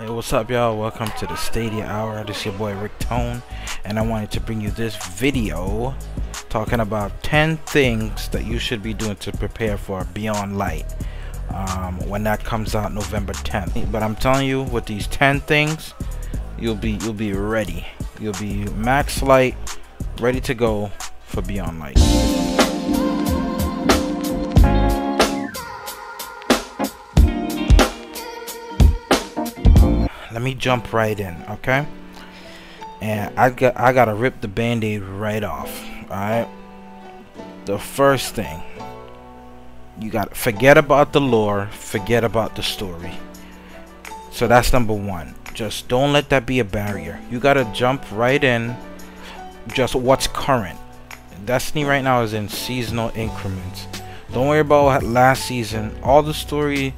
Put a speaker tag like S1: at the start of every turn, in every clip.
S1: Hey, what's up, y'all? Welcome to the Stadia Hour. This is your boy Rictone, and I wanted to bring you this video talking about 10 things that you should be doing to prepare for Beyond Light when that comes out November 10th. But I'm telling you, with these 10 things, you'll be ready. You'll be max light, ready to go for Beyond Light. Let me jump right in, okay? And I gotta rip the band-aid right off. Alright, the first thing, you gotta forget about the lore, forget about the story. So that's number one. Just don't let that be a barrier. You gotta jump right in. Just what's current. Destiny right now is in seasonal increments. Don't worry about last season. All the story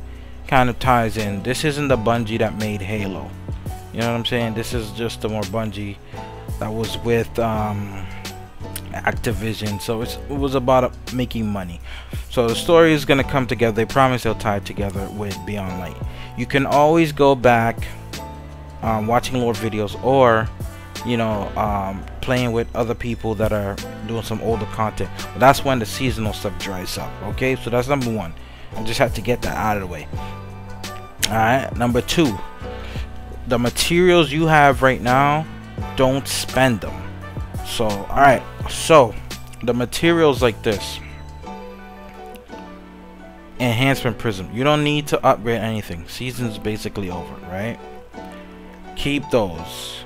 S1: kind of ties in. This isn't the Bungie that made Halo. You know what I'm saying? This is just the more Bungie that was with Activision. So it was about making money. So the story is gonna come together. They promise they'll tie it together with Beyond Light. You can always go back watching lore videos, or you know, playing with other people that are doing some older content. But that's when the seasonal stuff dries up. Okay, so that's number one. I just have to get that out of the way. Alright, number two, the materials you have right now, don't spend them. So alright, so the materials like this, enhancement prism, you don't need to upgrade anything. Season's basically over, right? Keep those.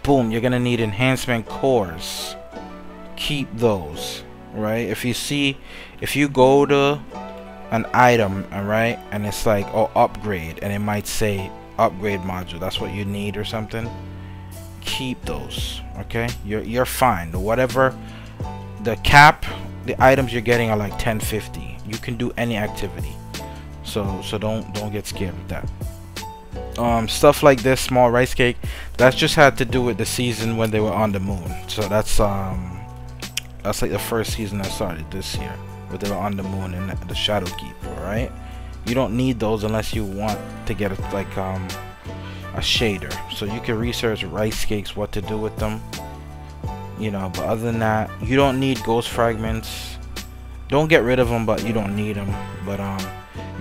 S1: Boom, you're gonna need enhancement cores. Keep those, right? If you go to an item, alright, and it's like, oh, upgrade, and it might say upgrade module, that's what you need or something, keep those. Okay, you're fine. Whatever the cap, the items you're getting are like 1050. You can do any activity, so don't get scared with that. Stuff like this, small rice cake, that's just had to do with the season when they were on the moon. So that's like the first season that started this year, where they were on the moon and the Shadow Keeper, right? You don't need those unless you want to get a shader. So you can research rice cakes, what to do with them, you know. But other than that, you don't need ghost fragments. Don't get rid of them, but you don't need them. But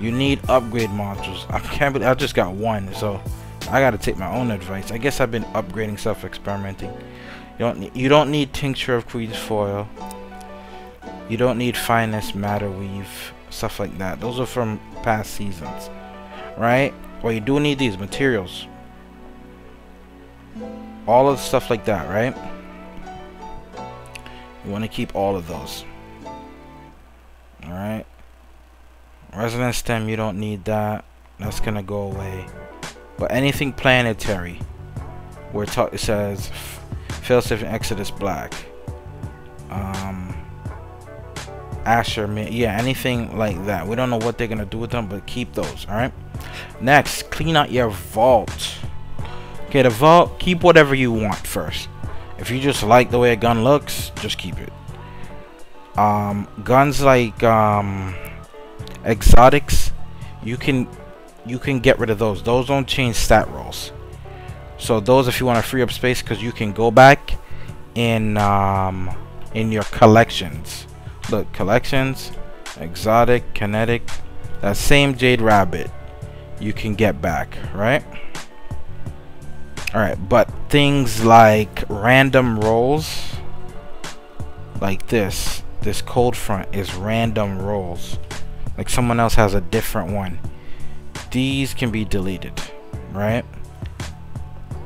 S1: you need upgrade modules. I can't believe I just got one, so I gotta take my own advice. I guess I've been upgrading stuff, experimenting. You don't need tincture of Queen's foil. You don't need finest matter weave, stuff like that. Those are from past seasons, right? Well, you do need these materials, all of the stuff like that, right? You want to keep all of those. All right. Resonance stem, you don't need that. That's gonna go away. But anything planetary, where it says failsafe and Exodus Black, Asher, yeah, anything like that. We don't know what they're gonna do with them, but keep those. All right. Next, clean out your vault. Okay, the vault, keep whatever you want first. If you just like the way a gun looks, just keep it. Guns like exotics, you can get rid of those. Those don't change stat rolls. So those, if you want to free up space, because you can go back in your collections. Look, collections, exotic, kinetic, that same Jade Rabbit you can get back, right? Alright, but things like random rolls, like this cold front is random rolls, like someone else has a different one, these can be deleted, right?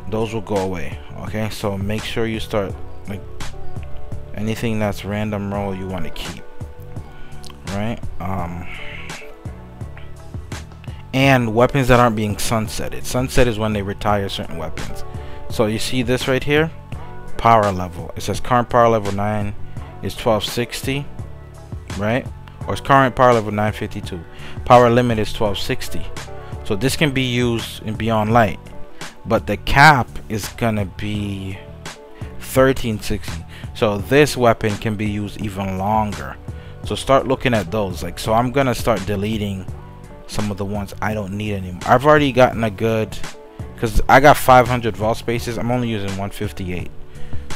S1: Those will go away. Okay, so make sure you start, like, anything that's random roll you want to keep, right? And weapons that aren't being sunsetted. Sunset is when they retire certain weapons. So you see this right here, power level, it says current power level 9 is 1260, right? Or it's current power level 952, power limit is 1260. So this can be used in Beyond Light, but the cap is gonna be 1360. So this weapon can be used even longer. So start looking at those. Like, so I'm gonna start deleting some of the ones I don't need anymore. I've already gotten a good, because I got 500 vault spaces. I'm only using 158,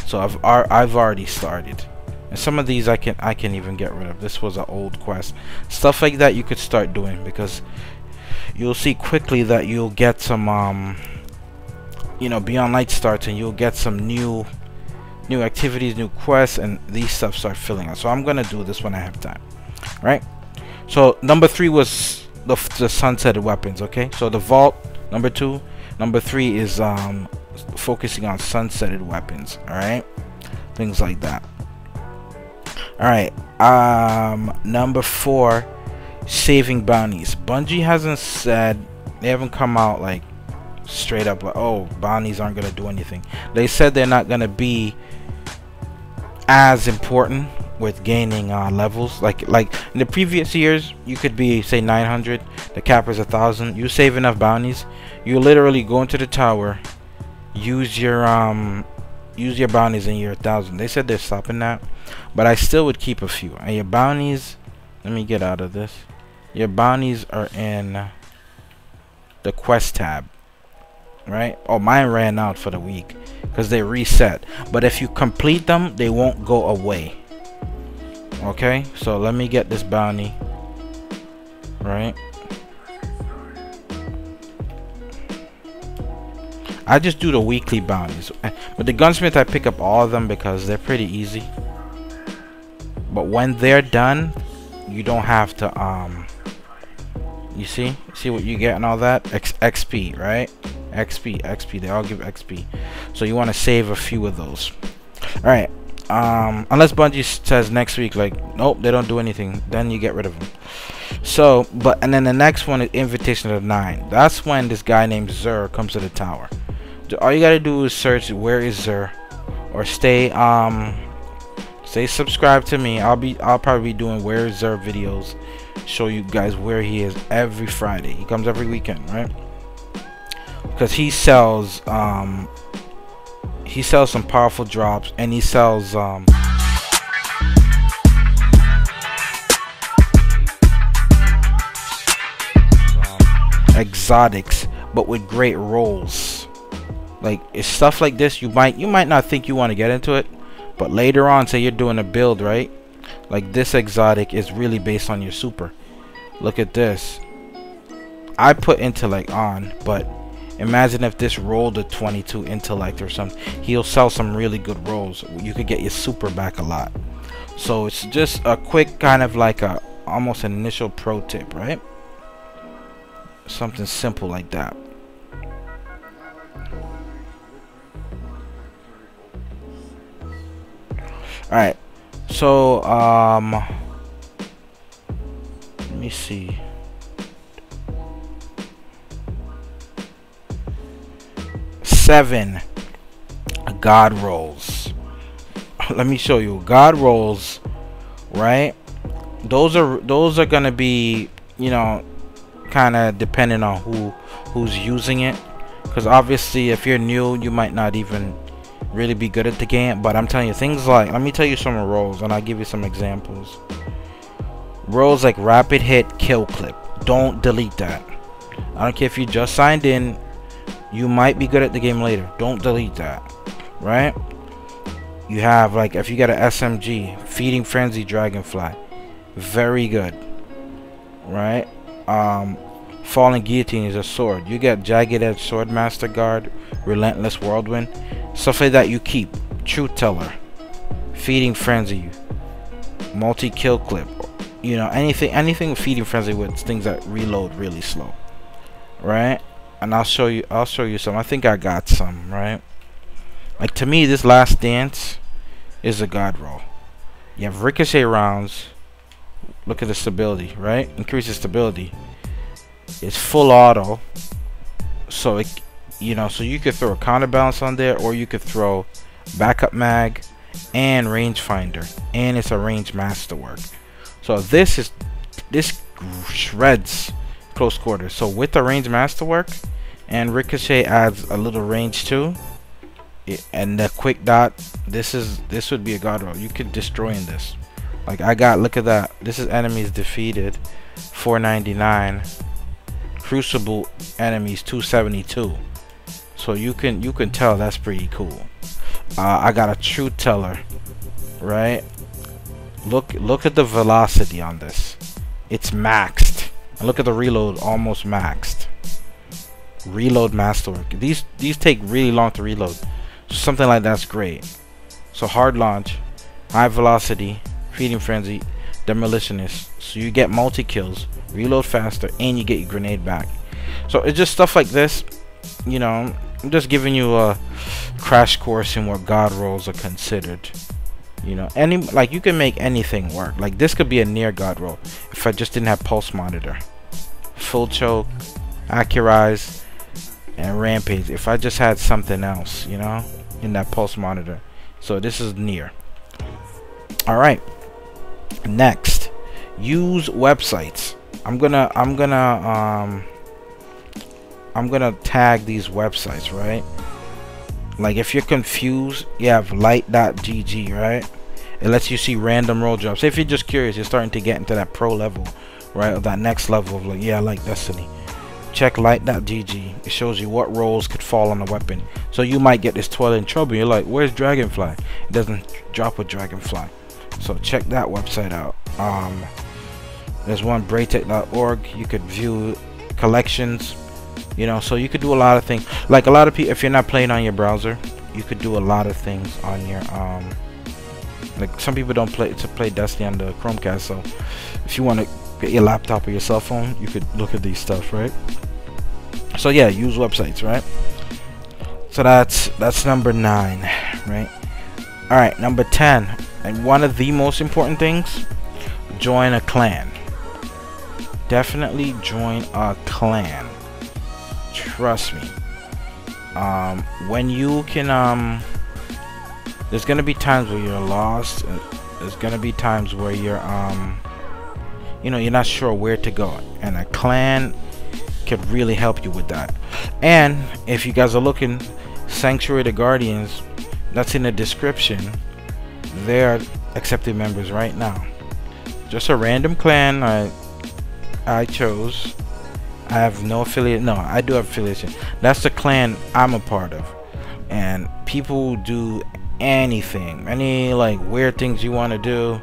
S1: so I've already started. And some of these I can even get rid of. This was an old quest. Stuff like that you could start doing, because you'll see quickly that you'll get some you know, Beyond Light starts and you'll get some new activities, new quests, and these stuff start filling out. So I'm gonna do this when I have time, right? So number 3 was the sunsetted weapons. Okay, so the vault, number 2. Number 3 is focusing on sunsetted weapons. All right, things like that. All right, number 4, saving bounties. Bungie hasn't said, they haven't come out like straight up like, oh, bounties aren't gonna do anything. They said they're not gonna be as important with gaining levels. Like in the previous years, you could be, say, 900, the cap is 1,000. You save enough bounties, you literally go into the tower, use your bounties, and you're 1,000. They said they're stopping that, but I still would keep a few. And your bounties, let me get out of this. Your bounties are in the quest tab, right? Oh, mine ran out for the week because they reset, but if you complete them, they won't go away. Okay, so let me get this bounty, right? I just do the weekly bounties, but the gunsmith, I pick up all of them because they're pretty easy. But when they're done, you don't have to you see what you get and all that. XP, right? XP, they all give XP, so you want to save a few of those. All right, unless Bungie says next week, like, nope, they don't do anything, then you get rid of them. So, and then the next one is Invitation of 9. That's when this guy named Zur comes to the tower. All you gotta do is search where is Zur, or stay subscribed to me. I'll probably be doing where is Zur videos, show you guys where he is every Friday. He comes every weekend, right? Because he sells some powerful drops, and he sells exotics, but with great rolls. Like, it's stuff like this you might not think you want to get into it, but later on, say you're doing a build, right? Like, this exotic is really based on your super. Look at this. I put intellect on, but imagine if this rolled a 22 intellect or something. He'll sell some really good rolls. You could get your super back a lot. So it's just a quick kind of like almost an initial pro tip, right? Something simple like that. All right, so let me see. Seven god rolls. Let me show you god rolls, right? Those are gonna be, you know, kind of depending on who's using it, because obviously if you're new, you might not even really be good at the game. But I'm telling you, things like, let me tell you some rolls and I'll give you some examples. Rolls like rapid hit, kill clip, don't delete that. I don't care if you just signed in, you might be good at the game later, don't delete that, right? You have, like, if you get an SMG, feeding frenzy, dragonfly, very good, right? Falling guillotine is a sword. You get jagged edge, sword master guard, relentless whirlwind, stuff like that you keep. Truth teller, feeding frenzy, multi kill clip, you know, anything with feeding frenzy with things that reload really slow, right? And I'll show you some. I think I got some, right? Like, to me, this last dance is a god roll. You have ricochet rounds. Look at the stability, right? Increases stability. It's full auto, so it, you know, so you could throw a counterbalance on there, or you could throw backup mag and rangefinder, and it's a range masterwork. So this shreds close quarters. So with the range masterwork, and ricochet adds a little range too, and the quick dot, this would be a god roll. You could destroy in this. Like, I got, look at that, this is enemies defeated, 499. Crucible enemies 272. So you can tell that's pretty cool. I got a truth teller, right? Look at the velocity on this. It's maxed. And look at the reload, almost maxed. Reload masterwork. These take really long to reload. So something like that's great. So hard launch, high velocity, feeding frenzy, demolitionist. So you get multi kills, reload faster, and you get your grenade back. So it's just stuff like this. You know, I'm just giving you a crash course in what god rolls are considered. You know, like you can make anything work. Like this could be a near god roll if I just didn't have pulse monitor, full choke, accurize, and rampage. If I just had something else, you know, in that pulse monitor. So this is near. All right. Next, use websites. I'm gonna tag these websites, right? Like if you're confused, you have light.gg, right? It lets you see random roll drops. If you're just curious, you're starting to get into that pro level, right? Or that next level of like, yeah, I like Destiny. Check light.gg. It shows you what rolls could fall on the weapon. So you might get this toilet in trouble. You're like, where's Dragonfly? It doesn't drop with Dragonfly. So check that website out. There's one braytech.org. You could view collections. You know, so you could do a lot of things. Like a lot of people, if you're not playing on your browser, you could do a lot of things on your like some people don't play Destiny on the Chromecast. So if you want to get your laptop or your cell phone, you could look at these stuff, right? So yeah, use websites, right? So that's number 9, right? All right, number 10, and one of the most important things: join a clan. Definitely join a clan. Trust me. When you can, there's gonna be times where you're lost. There's gonna be times where you're, you know, you're not sure where to go, and a clan could really help you with that. And if you guys are looking, Sanctuary of the Guardians, that's in the description. They're accepting members right now. Just a random clan I chose. I have no affiliate. No, I do have affiliation. That's the clan I'm a part of. And people do anything, any like weird things you want to do,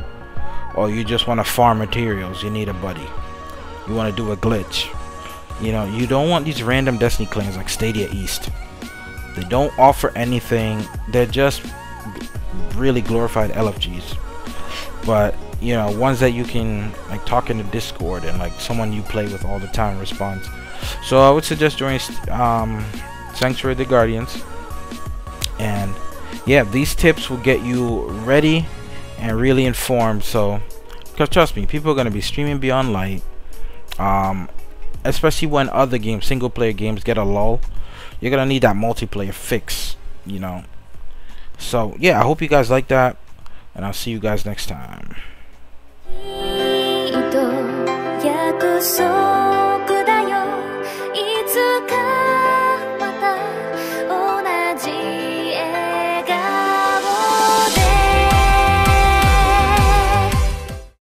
S1: or you just want to farm materials, you need a buddy. You want to do a glitch. You know, you don't want these random Destiny clans like Stadia East. They don't offer anything. They're just really glorified LFGs. But you know, ones that you can like talk in the Discord and like someone you play with all the time responds. So I would suggest joining Sanctuary of the Guardians. And yeah, these tips will get you ready and really informed. So, because trust me, people are going to be streaming Beyond Light, especially when other games, single player games, get a lull. You're going to need that multiplayer fix, you know. So yeah, I hope you guys like that, and I'll see you guys next time.